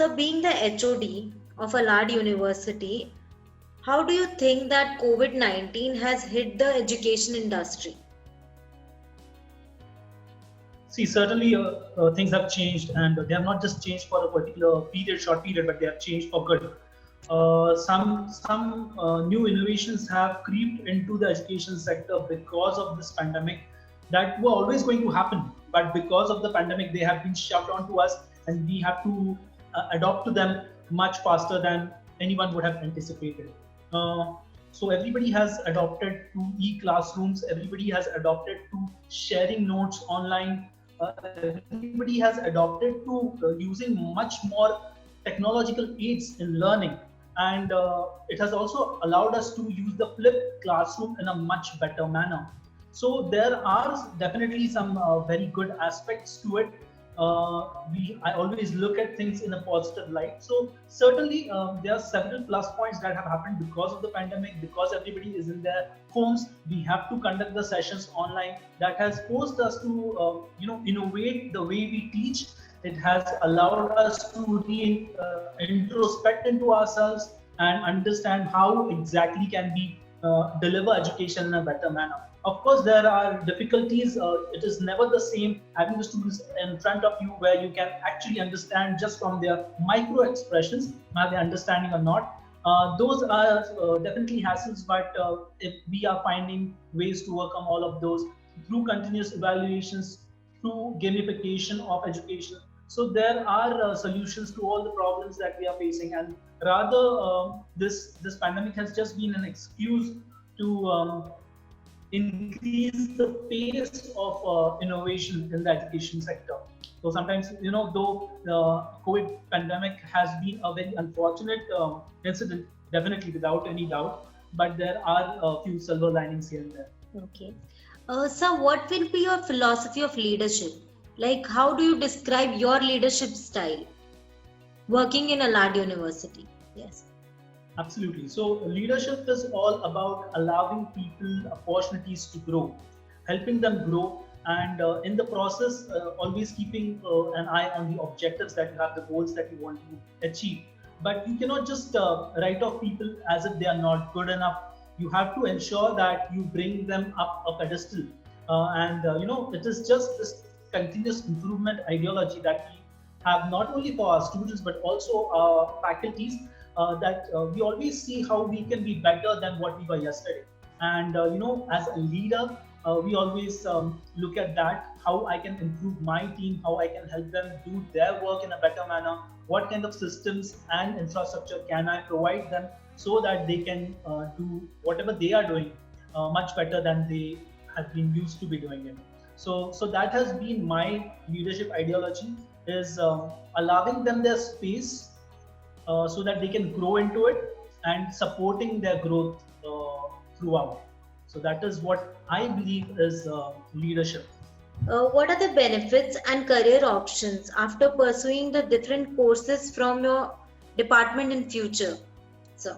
So being the HOD of ALARD University, how do you think that COVID-19 has hit the education industry? See, certainly things have changed, and they have not just changed for a particular period, short period, but they have changed for good. Some new innovations have creeped into the education sector because of this pandemic that were always going to happen, but because of the pandemic, they have been shoved onto us, and we have to adopt to them much faster than anyone would have anticipated. Uh, so everybody has adopted to e-classrooms. Everybody has adopted to sharing notes online. Everybody has adopted to using much more technological aids in learning, and it has also allowed us to use the flipped classroom in a much better manner. So there are definitely some very good aspects to it. I always look at things in a positive light. So certainly there are several plus points that have happened because of the pandemic. Because everybody is in their homes, we have to conduct the sessions online. That has forced us to innovate the way we teach. It has allowed us to introspect into ourselves and understand how exactly can we deliver education in a better manner. Of course, there are difficulties. It is never the same having the students in front of you where you can actually understand just from their micro expressions, are they understanding or not. Those are definitely hassles, but if we are finding ways to overcome all of those through continuous evaluations, through gamification of education. So there are solutions to all the problems that we are facing, and rather this pandemic has just been an excuse to increase the pace of innovation in the education sector. So sometimes, though the COVID pandemic has been a very unfortunate incident, definitely without any doubt, but there are a few silver linings here and there. Okay. So what will be your philosophy of leadership? Like, how do you describe your leadership style working in ALARD University? Yes. Absolutely. So leadership is all about allowing people opportunities to grow, helping them grow, and in the process, always keeping an eye on the objectives that you have, the goals that you want to achieve. But you cannot just write off people as if they are not good enough. You have to ensure that you bring them up a pedestal, it is just this continuous improvement ideology that we have not only for our students but also our faculties, that we always see how we can be better than what we were yesterday. And as a leader, we always look at that, how I can improve my team, how I can help them do their work in a better manner, what kind of systems and infrastructure can I provide them so that they can do whatever they are doing much better than they have been used to be doing it. So that has been my leadership ideology, is allowing them their space so that they can grow into it and supporting their growth throughout. So that is what I believe is leadership. What are the benefits and career options after pursuing the different courses from your department in future? So,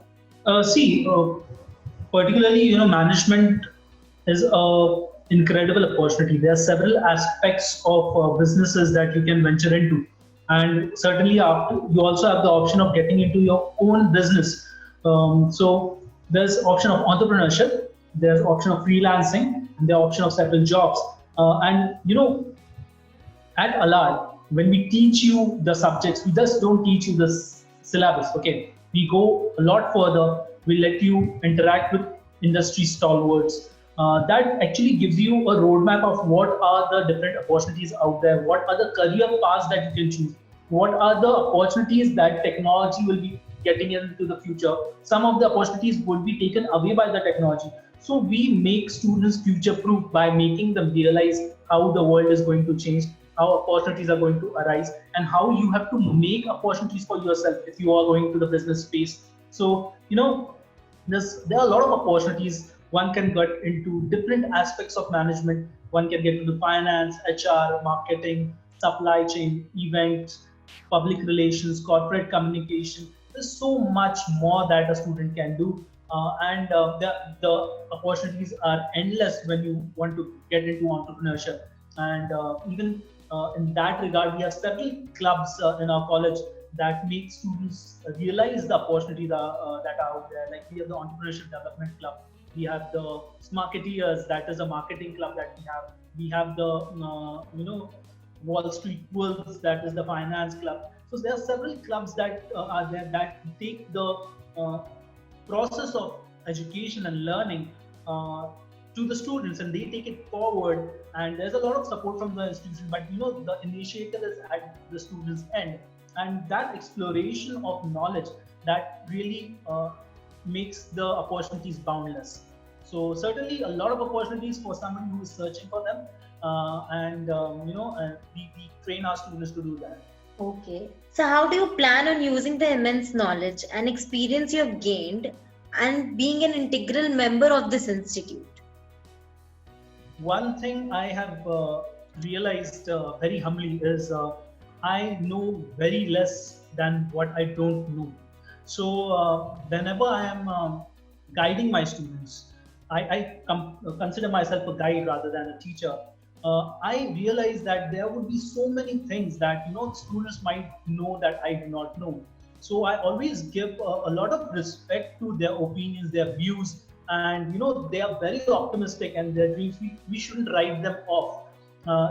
particularly, management is a incredible opportunity. There are several aspects of businesses that you can venture into, and certainly after, you also have the option of getting into your own business. So there's option of entrepreneurship, there's option of freelancing, and the option of several jobs. At ALARD, when we teach you the subjects, we just don't teach you the syllabus. Okay, we go a lot further. We let you interact with industry stalwarts. That actually gives you a roadmap of what are the different opportunities out there, what are the career paths that you can choose, what are the opportunities that technology will be getting into the future. Some of the opportunities would be taken away by the technology. So we make students future-proof by making them realize how the world is going to change, how opportunities are going to arise, and how you have to make opportunities for yourself if you are going to the business space. So, there are a lot of opportunities. One can get into different aspects of management. One can get into finance, HR, marketing, supply chain, events, public relations, corporate communication. There's so much more that a student can do. The opportunities are endless when you want to get into entrepreneurship. And even in that regard, we have several clubs in our college that make students realize the opportunities that are out there. Like we have the Entrepreneurship Development Club, we have the Smarketeers, that is a marketing club that we have. We have the Wall Street Wolves, that is the finance club. So there are several clubs that are there that take the uh, process of education and learning uh, to the students, and they take it forward, and there's a lot of support from the institution, but the initiative is at the students end, and that exploration of knowledge that really makes the opportunities boundless. So certainly a lot of opportunities for someone who is searching for them, and we train our students to do that. Okay. So, how do you plan on using the immense knowledge and experience you have gained and being an integral member of this institute? One thing I have realized very humbly is I know very less than what I don't know. So whenever I am guiding my students, I consider myself a guide rather than a teacher. I realize that there would be so many things that students might know that I do not know. So I always give a lot of respect to their opinions, their views, and they are very optimistic and their dreams. We shouldn't write them off.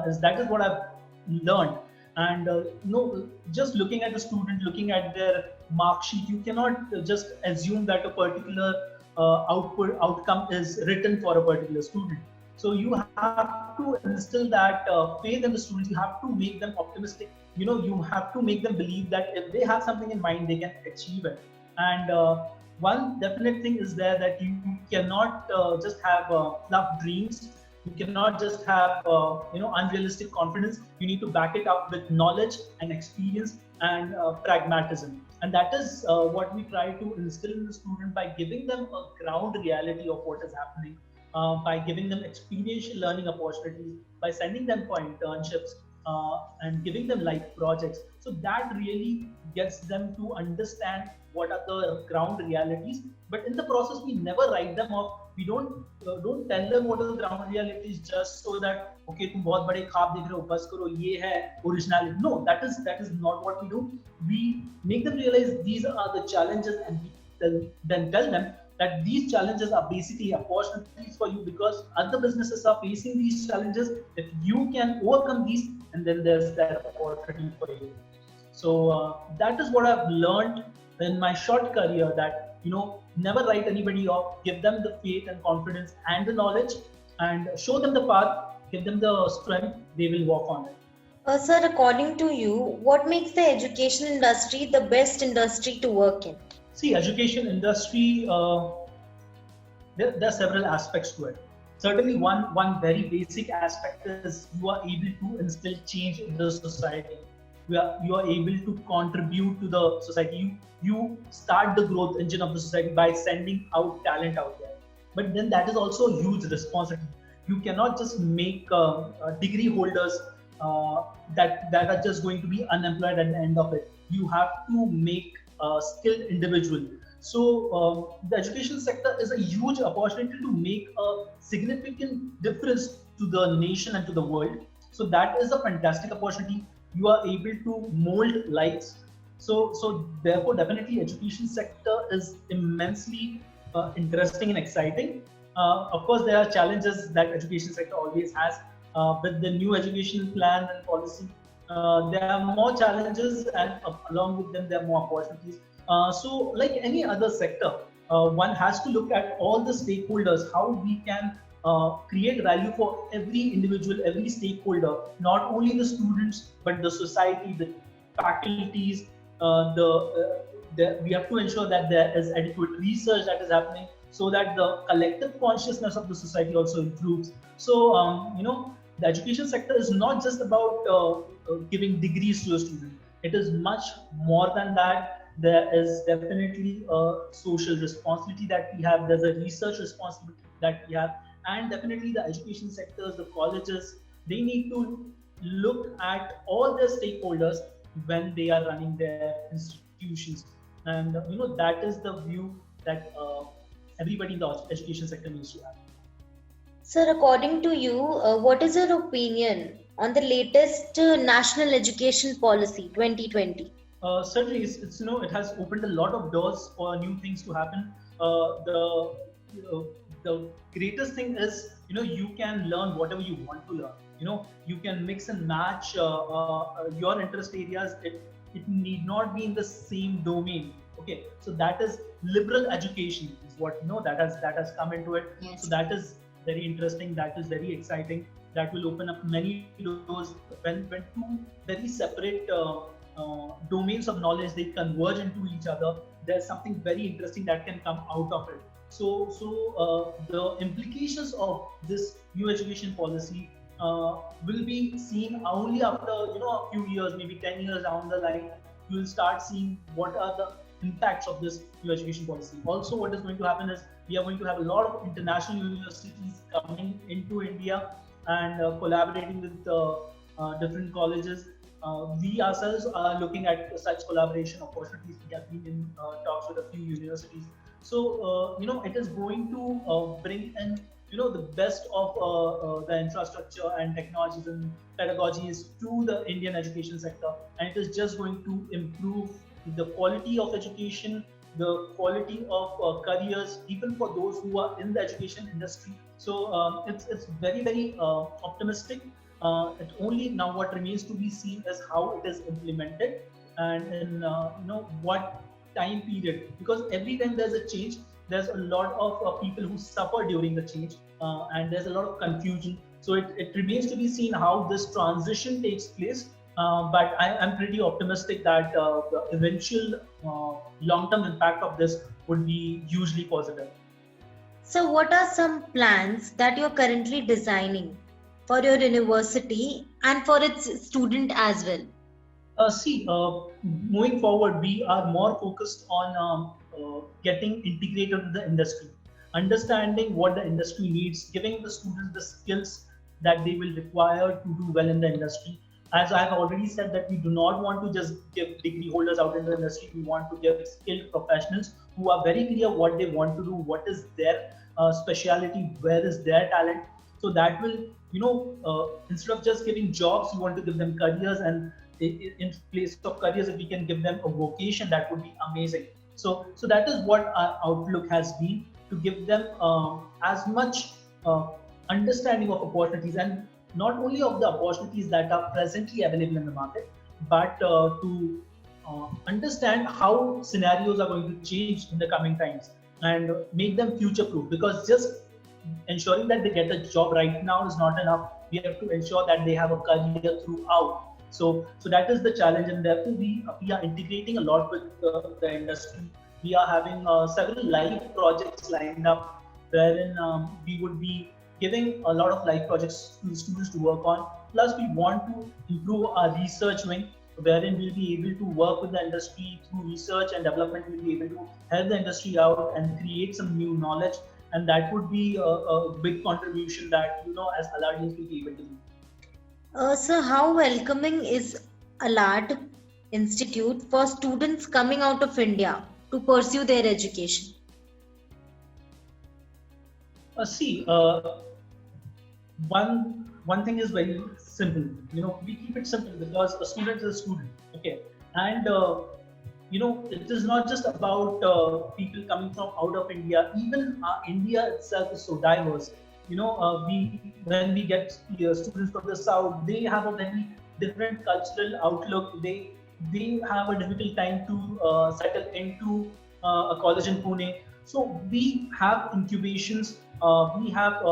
As that is what I've learned. And just looking at the student, looking at their mark sheet, you cannot just assume that a particular outcome is written for a particular student. So you have to instill that faith in the students. You have to make them optimistic. You have to make them believe that if they have something in mind, they can achieve it. And one definite thing is there, that you cannot just have fluff dreams. You cannot just have unrealistic confidence. You need to back it up with knowledge and experience and pragmatism. And that is what we try to instill in the student by giving them a ground reality of what is happening, by giving them experiential learning opportunities, by sending them for internships, and giving them life projects. So that really gets them to understand what are the ground realities. But in the process, we never write them off. We don't tell them what are the ground realities just so that okay, तुम बहुत बड़े ख्वाब देख रहे हो, बस करो, ये है originality. No, that is not what we do. We make them realize these are the challenges, and we then tell them that these challenges are basically opportunities for you, because other businesses are facing these challenges. If you can overcome these, and then there's that opportunity for you. So that is what I've learned in my short career, that never write anybody off. Give them the faith and confidence and the knowledge, and show them the path, give them the strength. They will walk on it. Sir, according to you, what makes the education industry the best industry to work in? See, education industry, there are several aspects to it. Certainly, one very basic aspect is you are able to instill change in the society. You are able to contribute to the society. You start the growth engine of the society by sending out talent out there. But then that is also a huge responsibility. You cannot just make degree holders that are just going to be unemployed at the end of it. You have to make a skilled individual. So the education sector is a huge opportunity to make a significant difference to the nation and to the world. So that is a fantastic opportunity. You are able to mold lives. So therefore, definitely, education sector is immensely interesting and exciting. Of course, there are challenges that education sector always has. With the new educational plan and policy, there are more challenges, and along with them, there are more opportunities. So, like any other sector, one has to look at all the stakeholders, how we can create value for every individual, every stakeholder, not only the students, but the society, the faculties. We have to ensure that there is adequate research that is happening, so that the collective consciousness of the society also improves. So, the education sector is not just about giving degrees to a student. It is much more than that. There is definitely a social responsibility that we have. There's a research responsibility that we have. And definitely the education sectors, the colleges, they need to look at all their stakeholders when they are running their institutions. And that is the view that everybody in the education sector needs to have. Sir, according to you, what is your opinion on the latest National Education Policy 2020? Certainly, it's it has opened a lot of doors for new things to happen. The greatest thing is you can learn whatever you want to learn. You can mix and match your interest areas. It need not be in the same domain. Okay, so that is liberal education is what that has come into it. So Yes. that is very interesting. That is very exciting. That will open up many doors when two very separate. Domains of knowledge they converge into each other. There's something very interesting that can come out of it. So the implications of this new education policy will be seen only after a few years, maybe 10 years down the line. You will start seeing what are the impacts of this new education policy. Also, what is going to happen is we are going to have a lot of international universities coming into India and collaborating with different colleges. We ourselves are looking at such collaboration opportunities. We have been in talks with a few universities. So, it is going to bring in, the best of the infrastructure and technologies and pedagogies to the Indian education sector. And it is just going to improve the quality of education, the quality of careers, even for those who are in the education industry. So it's very, very optimistic. It only now what remains to be seen is how it is implemented and in what time period. Because every time there's a change, there's a lot of people who suffer during the change, and there's a lot of confusion. So it remains to be seen how this transition takes place. But I'm pretty optimistic that the eventual long-term impact of this would be hugely positive. So, what are some plans that you're currently designing for your university and for its student as well? See, moving forward, we are more focused on getting integrated with the industry, understanding what the industry needs, giving the students the skills that they will require to do well in the industry. As I've already said, that we do not want to just give degree holders out in the industry. We want to give skilled professionals who are very clear what they want to do, what is their speciality, where is their talent. So that will, instead of just giving jobs, you want to give them careers, and in place of careers, if we can give them a vocation, that would be amazing. So that is what our outlook has been, to give them as much understanding of opportunities, and not only of the opportunities that are presently available in the market, but to understand how scenarios are going to change in the coming times and make them future proof. Because just ensuring that they get a job right now is not enough. We have to ensure that they have a career throughout. So that is the challenge, and therefore we are integrating a lot with the industry. We are having several live projects lined up, wherein we would be giving a lot of live projects to the students to work on. Plus, we want to improve our research wing, wherein we'll be able to work with the industry through research and development. We'll be able to help the industry out and create some new knowledge, and that would be a big contribution that as ALARDians will be able to do. So, how welcoming is ALARD Institute for students coming out of India to pursue their education? See, one thing is very simple. We keep it simple because a student is a student. Okay, and it is not just about people coming from out of India. Even India itself is so diverse. When we get students from the south, they have a very different cultural outlook. They have a difficult time to settle into a college in Pune. So we have incubations. We have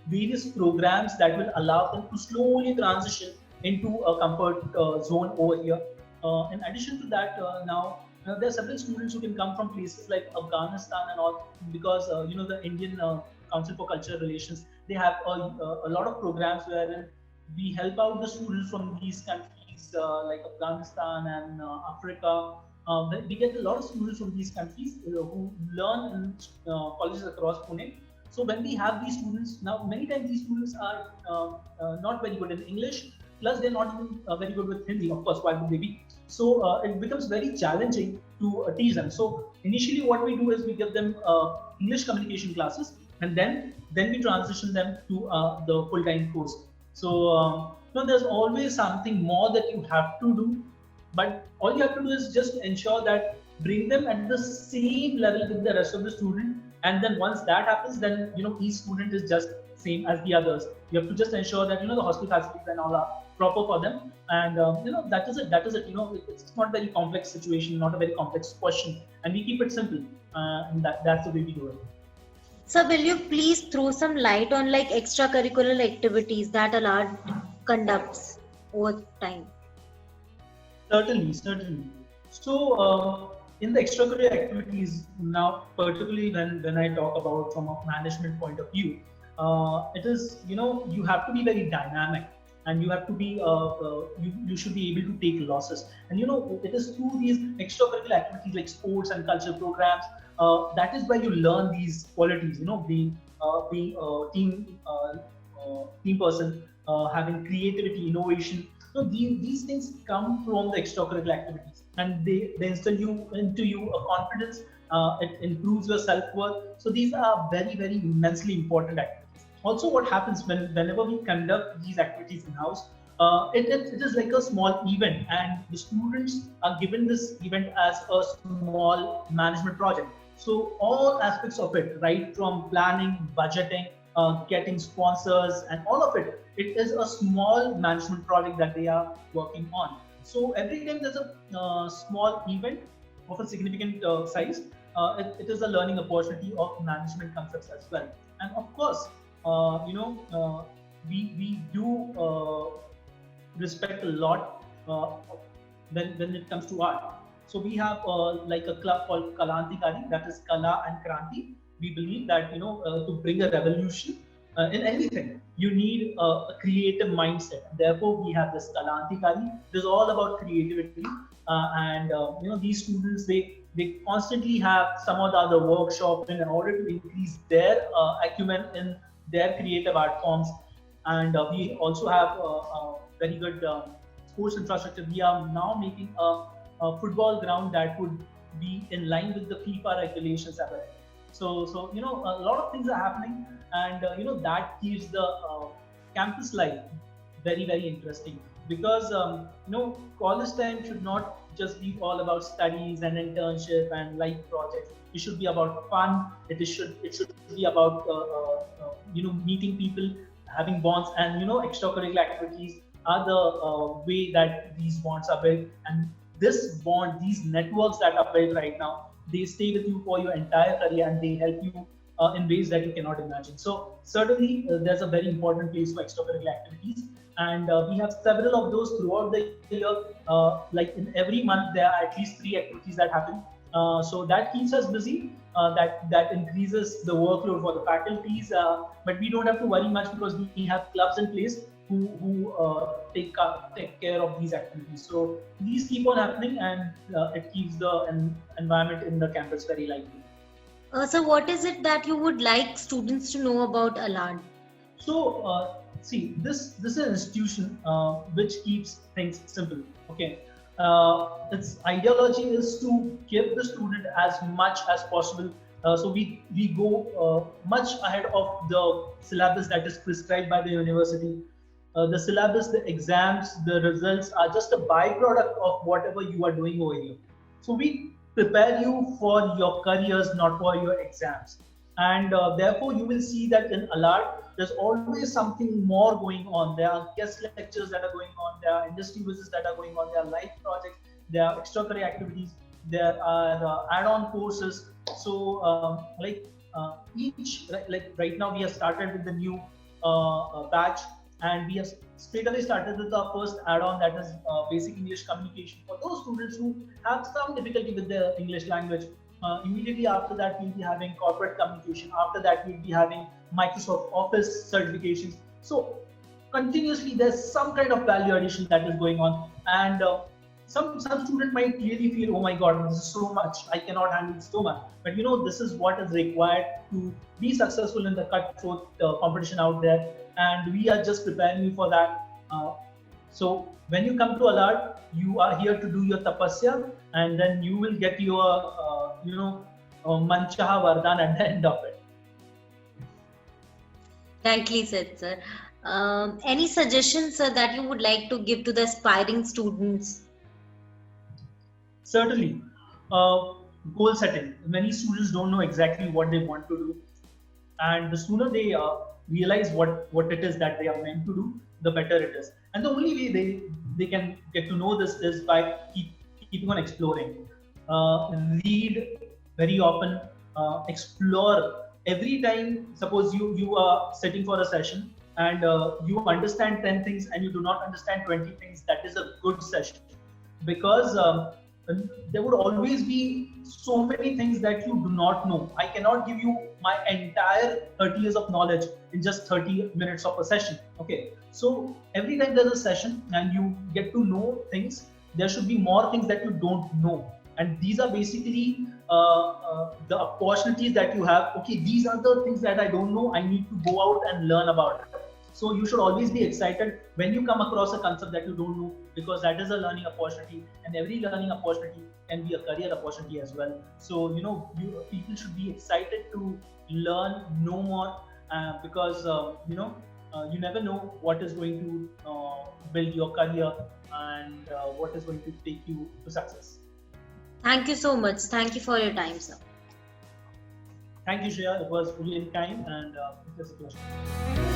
various programs that will allow them to slowly transition into a comfort zone over here. In addition to that, now there are several students who can come from places like Afghanistan and all, because the Indian Council for Cultural Relations, they have a lot of programs wherein we help out the students from these countries like Afghanistan and Africa. We get a lot of students from these countries who learn in colleges across Pune. So when we have these students, now many times these students are not very good in English, plus they're not even very good with Hindi, of course, why would they be? So it becomes very challenging to teach them. So initially what we do is we give them English communication classes, and then we transition them to the full-time course. So there's always something more that you have to do, but all you have to do is just ensure that bring them at the same level with the rest of the student, and then once that happens, then each student is just same as the others. You have to just ensure that the hostel facilities and all are proper for them, and that is it. It's not a very complex situation, not a very complex question, and we keep it simple, and that's the way we do it. So will you please throw some light on like extracurricular activities that ALARD conducts over time? Certainly. So, in the extracurricular activities, now particularly when I talk about from a management point of view, it is you have to be very dynamic, and you have to be you should be able to take losses, and it is through these extracurricular activities like sports and cultural programs, that is where you learn these qualities. Being a team person, having creativity, innovation. So these things come from the extracurricular activities, and they instill into you a confidence. It improves your self-worth. So these are very, very immensely important activities. Also, what happens whenever we conduct these activities in-house, it is like a small event, and the students are given this event as a small management project. So all aspects of it, right from planning, budgeting, getting sponsors, and all of it, it is a small management project that they are working on. So every time there's a small event of a significant size, it is a learning opportunity of management concepts as well. And of course, we do respect a lot when it comes to art. So we have like a club called Kalantikari, that is Kala and Kranti. We believe that to bring a revolution in anything, you need a creative mindset. Therefore, we have this Kalantikari. It is all about creativity, and these students they constantly have some or the other workshop in order to increase their acumen in their creative art forms. And we also have a very good sports infrastructure. We are now making a football ground that would be in line with the FIFA regulations as well. So a lot of things are happening, and that keeps the campus life very, very interesting, because college time should not just be all about studies and internship and life projects. It should be about fun. It should be about meeting people, having bonds, and extracurricular activities are the way that these bonds are built. And this bond, these networks that are built right now, they stay with you for your entire career, and they help you in ways that you cannot imagine. So certainly there's a very important place for extracurricular activities, and we have several of those throughout the year. Like in every month, there are at least 3 activities that happen. So that keeps us busy. That increases the workload for the faculties, but we don't have to worry much because we have clubs in place who take care of these activities. So these keep on happening, and it keeps the environment in the campus very lively. So what is it that you would like students to know about ALARD? So see, this is an institution which keeps things simple. Okay, its ideology is to give the student as much as possible. So we go much ahead of the syllabus that is prescribed by the university. The syllabus, the exams, the results are just a byproduct of whatever you are doing over here. So we prepare you for your careers, not for your exams. And therefore, you will see that in ALARD, there's always something more going on. There are guest lectures that are going on. There are industry visits that are going on. There are live projects. There are extracurricular activities. There are add-on courses. So, like right now, we have started with the new batch, and we have straight away started with our first add-on, that is basic English communication for those students who have some difficulty with the English language. Immediately after that, we'll be having corporate communication. After that, we'll be having Microsoft Office certifications. So continuously, there's some kind of value addition that is going on, and some student might really feel, oh my God, this is so much. I cannot handle so much. But this is what is required to be successful in the cutthroat competition out there, and we are just preparing you for that. So when you come to ALARD, you are here to do your tapasya, and then you will get your manchaha vardhan at the end of it. Rightly said, sir. Any suggestions, sir, that you would like to give to the aspiring students? Certainly, goal setting. Many students don't know exactly what they want to do, and the sooner they realize what it is that they are meant to do, the better it is. And the only way they can get to know this is by keeping on exploring. Read very often. Explore every time. Suppose you are sitting for a session and you understand 10 things and you do not understand 20 things. That is a good session, because there would always be so many things that you do not know. I cannot give you my entire 30 years of knowledge in just 30 minutes of a session. Okay, so every time there's a session and you get to know things, there should be more things that you don't know. And these are basically the opportunities that you have. Okay, these are the things that I don't know. I need to go out and learn about it. So you should always be excited when you come across a concept that you don't know, because that is a learning opportunity, and every learning opportunity can be a career opportunity as well. So people should be excited to learn, know more, because you never know what is going to build your career, and what is going to take you to success. Thank you so much. Thank you for your time, sir. Thank you, Shreya. It was really kind, and it was a pleasure.